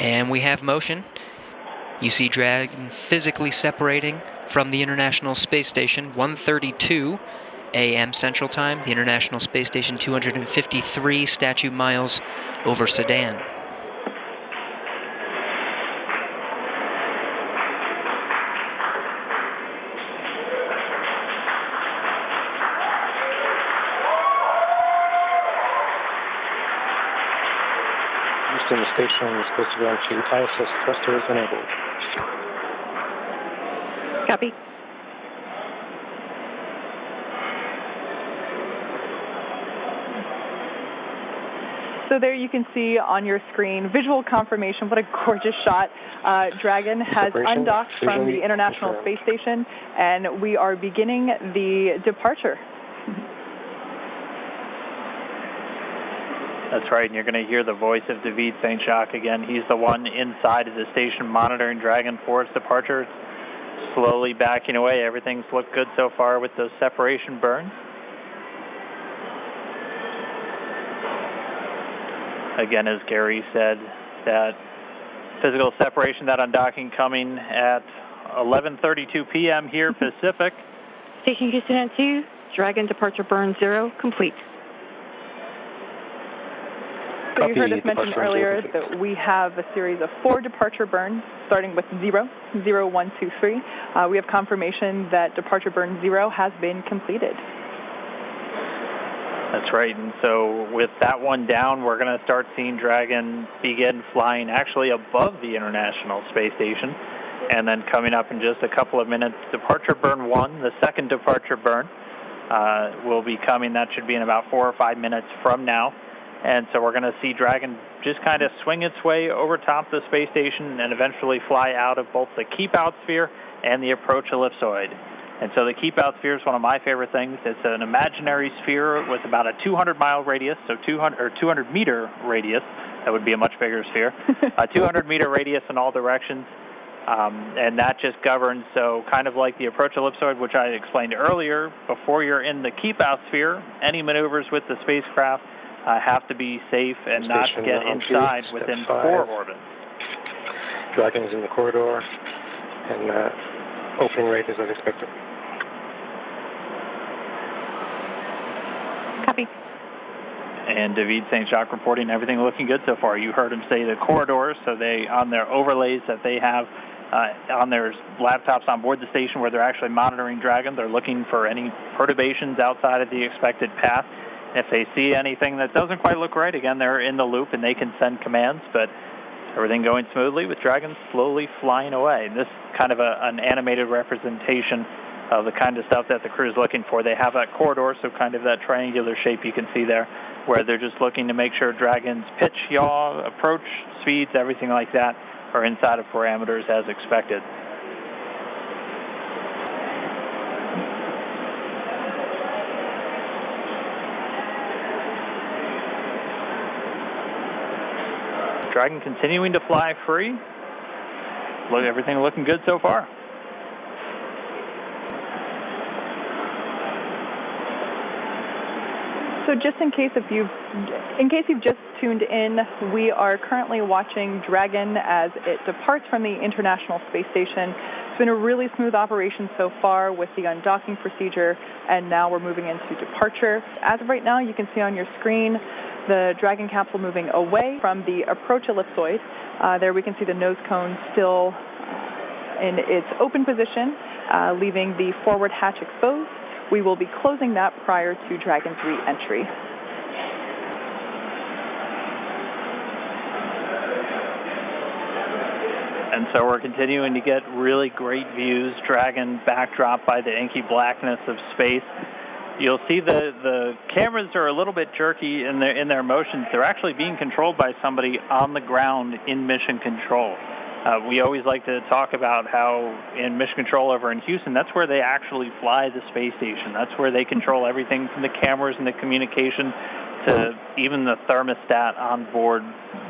And we have motion. You see Dragon physically separating from the International Space Station, 1:32 a.m. Central Time. The International Space Station, 253 statute miles over Sedan. Houston, the station is supposed to go into ISS thrusters enabled. Copy. So there you can see on your screen visual confirmation. What a gorgeous shot. Dragon has undocked from the International Space Station, and we are beginning the departure. That's right, and you're going to hear the voice of David St. Jacques again. He's the one inside of the station monitoring Dragon for its departure. It's slowly backing away. Everything's looked good so far with those separation burns. Again, as Gary said, that physical separation, that undocking coming at 11:32 p.m. here Pacific. Station Houston on 2, Dragon departure burn 0, complete. So you heard us mention earlier that we have a series of 4 departure burns, starting with 0, 0, 1, 2, 3. We have confirmation that departure burn 0 has been completed. That's right, and so with that one down, we're going to start seeing Dragon begin flying actually above the International Space Station, and then coming up in just a couple of minutes, departure burn 1, the second departure burn, will be coming. That should be in about 4 or 5 minutes from now. And so we're going to see Dragon just kind of swing its way over top the space station and eventually fly out of both the keep-out sphere and the approach ellipsoid. And so the keep-out sphere is one of my favorite things. It's an imaginary sphere with about a 200-mile radius, so 200-meter radius. That would be a much bigger sphere. A 200-meter radius in all directions. And that just governs, so kind of like the approach ellipsoid, which I explained earlier, before you're in the keep-out sphere, any maneuvers with the spacecraft have to be safe and not get inside within 4 orbits. Dragon is in the corridor, and opening rate is as expected. Copy. And David St. Jacques reporting everything looking good so far. You heard him say the corridors, so they, on their overlays that they have on their laptops on board the station where they're actually monitoring Dragon, they're looking for any perturbations outside of the expected path. If they see anything that doesn't quite look right, again, they're in the loop and they can send commands, but everything going smoothly with Dragon slowly flying away. This kind of an animated representation of the kind of stuff that the crew is looking for. They have that corridor, so kind of that triangular shape you can see there, where they're just looking to make sure Dragon's pitch, yaw, approach, speeds, everything like that are inside of parameters as expected. Dragon continuing to fly free. Look, everything looking good so far. So just in case you've just tuned in, we are currently watching Dragon as it departs from the International Space Station. It's been a really smooth operation so far with the undocking procedure, and now we're moving into departure. As of right now, you can see on your screen the Dragon capsule moving away from the approach ellipsoid. There we can see the nose cone still in its open position, leaving the forward hatch exposed. We will be closing that prior to Dragon's re-entry. And so we're continuing to get really great views. Dragon backdrop by the inky blackness of space. You'll see the cameras are a little bit jerky in their motions. They're actually being controlled by somebody on the ground in mission control. We always like to talk about how in mission control over in Houston, that's where they actually fly the space station. That's where they control everything from the cameras and the communication to even the thermostat on board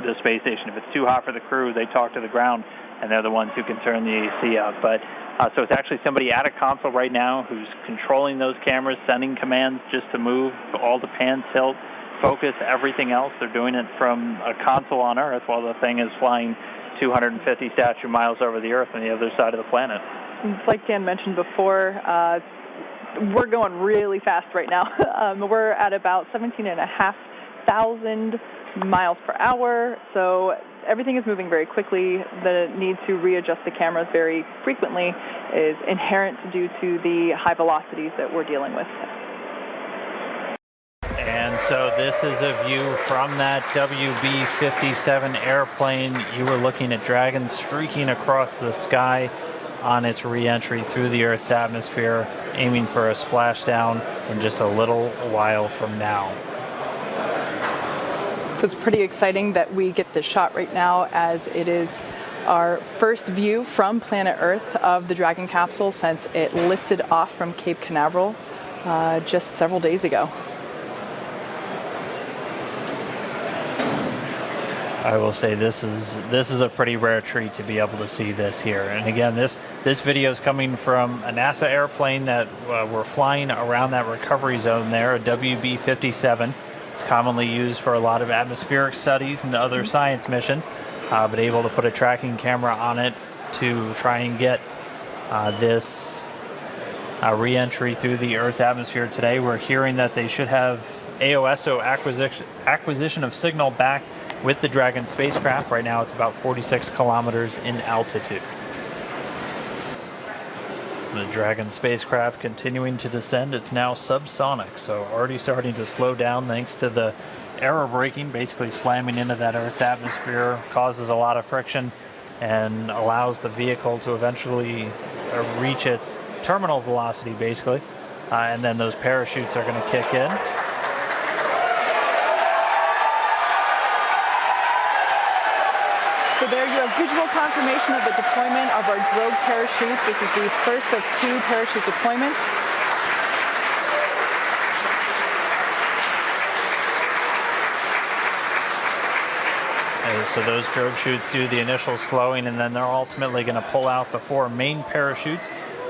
the space station. If it's too hot for the crew, they talk to the ground, and they're the ones who can turn the AC up. But so it's actually somebody at a console right now who's controlling those cameras, sending commands just to move all the pan, tilt, focus, everything else. They're doing it from a console on Earth while the thing is flying 250 statute miles over the Earth on the other side of the planet. Like Dan mentioned before, we're going really fast right now. We're at about 17,500 miles per hour, so everything is moving very quickly. The need to readjust the cameras very frequently is inherent due to the high velocities that we're dealing with. And so this is a view from that WB-57 airplane. You were looking at Dragon streaking across the sky on its re-entry through the Earth's atmosphere, aiming for a splashdown in just a little while from now. So it's pretty exciting that we get this shot right now, as it is our first view from planet Earth of the Dragon capsule since it lifted off from Cape Canaveral just several days ago. I will say this is a pretty rare treat to be able to see this here. And again, this video is coming from a NASA airplane that we're flying around that recovery zone there, a WB-57. It's commonly used for a lot of atmospheric studies and other science missions, but able to put a tracking camera on it to try and get this re-entry through the Earth's atmosphere today. We're hearing that they should have AOSO acquisition of signal back with the Dragon spacecraft. Right now it's about 46 kilometers in altitude. The Dragon spacecraft continuing to descend. It's now subsonic, so already starting to slow down thanks to the aero braking, basically slamming into that Earth's atmosphere, causes a lot of friction and allows the vehicle to eventually reach its terminal velocity, basically. And then those parachutes are going to kick in. So there you have visual confirmation of the deployment of our drogue parachutes. This is the first of 2 parachute deployments. So those drogue chutes do the initial slowing, and then they're ultimately going to pull out the 4 main parachutes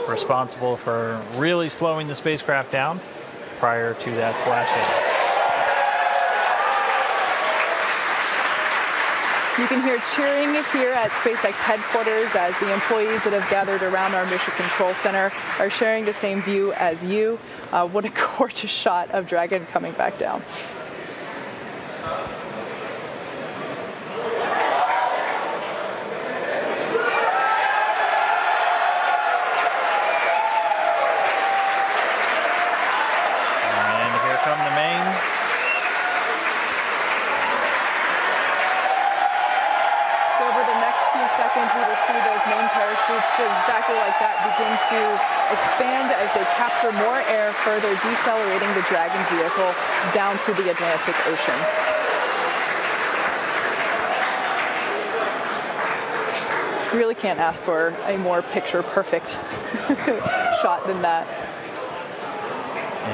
responsible for really slowing the spacecraft down prior to that splashdown. You can hear cheering here at SpaceX headquarters as the employees that have gathered around our Mission Control Center are sharing the same view as you. What a gorgeous shot of Dragon coming back down. And here come the mains. Seconds, we will see those main parachutes exactly like that begin to expand as they capture more air, further decelerating the Dragon vehicle down to the Atlantic Ocean. You really can't ask for a more picture-perfect shot than that.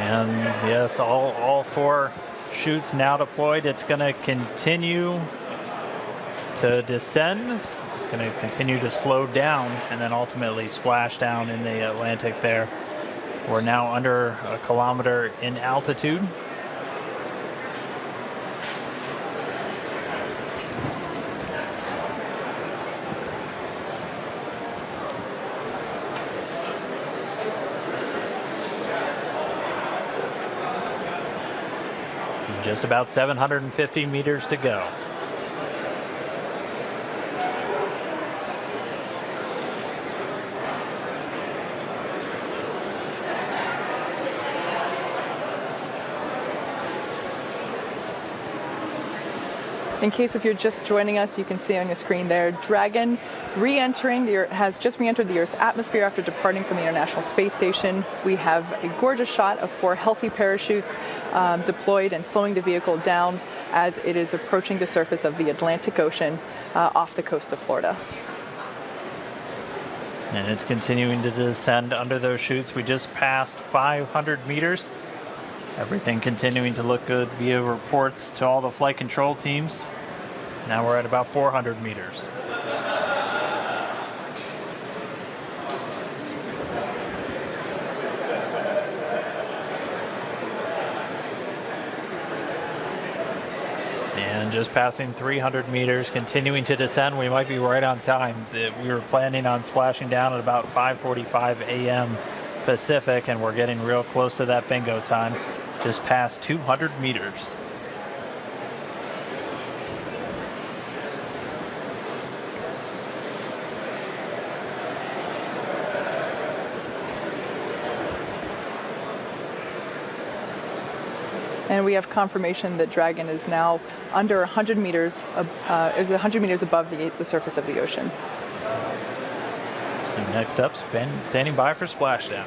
And yes, all 4 chutes now deployed. It's going to continue to descend. It's going to continue to slow down and then ultimately splash down in the Atlantic there. We're now under a kilometer in altitude. Just about 750 meters to go. In case if you're just joining us, you can see on your screen there, Dragon has just re-entered the Earth's atmosphere after departing from the International Space Station. We have a gorgeous shot of 4 healthy parachutes deployed and slowing the vehicle down as it is approaching the surface of the Atlantic Ocean off the coast of Florida. And it's continuing to descend under those chutes. We just passed 500 meters. Everything continuing to look good via reports to all the flight control teams. Now we're at about 400 meters. And just passing 300 meters, continuing to descend. We might be right on time. We were planning on splashing down at about 5:45 a.m. Pacific, and we're getting real close to that bingo time. Just past 200 meters. And we have confirmation that Dragon is now under 100 meters, is 100 meters above the surface of the ocean. So next up, standing by for splashdown.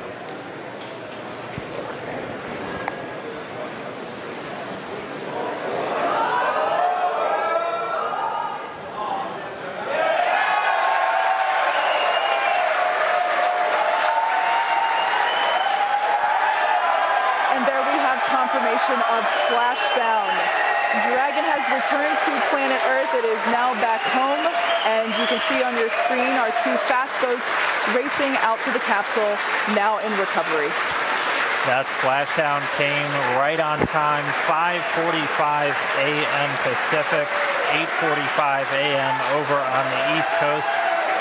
Confirmation of splashdown. Dragon has returned to planet Earth. It is now back home, and you can see on your screen our two fast boats racing out to the capsule, now in recovery. That splashdown came right on time, 5:45 a.m. Pacific, 8:45 a.m. over on the East Coast.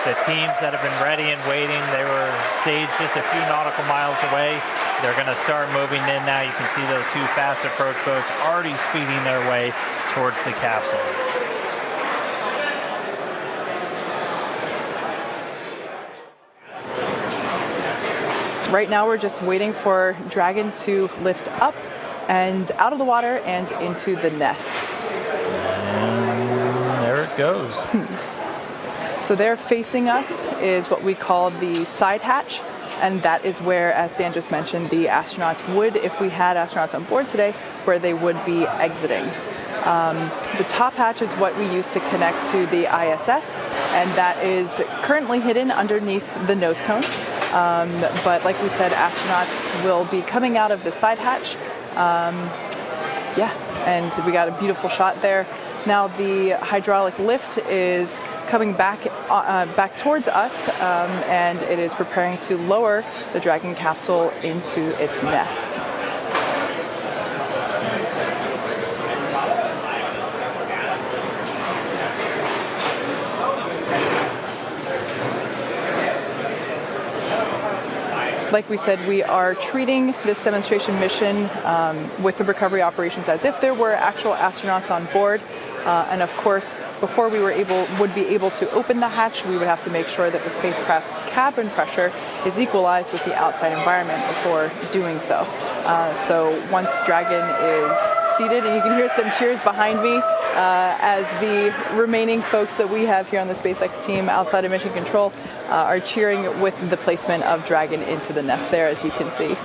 The teams that have been ready and waiting, they were staged just a few nautical miles away. They're going to start moving in now. You can see those two fast approach boats already speeding their way towards the capsule. Right now we're just waiting for Dragon to lift up and out of the water and into the nest. And there it goes. So there facing us is what we call the side hatch. And that is where, as Dan just mentioned, the astronauts would, if we had astronauts on board today, where they would be exiting. The top hatch is what we use to connect to the ISS, and that is currently hidden underneath the nose cone. But like we said, astronauts will be coming out of the side hatch. And we got a beautiful shot there. Now the hydraulic lift is coming back towards us, and it is preparing to lower the Dragon capsule into its nest. Like we said, we are treating this demonstration mission with the recovery operations as if there were actual astronauts on board. And of course, before we would be able to open the hatch, we would have to make sure that the spacecraft's cabin pressure is equalized with the outside environment before doing so. So once Dragon is seated, and you can hear some cheers behind me as the remaining folks that we have here on the SpaceX team outside of Mission Control are cheering with the placement of Dragon into the nest there, as you can see.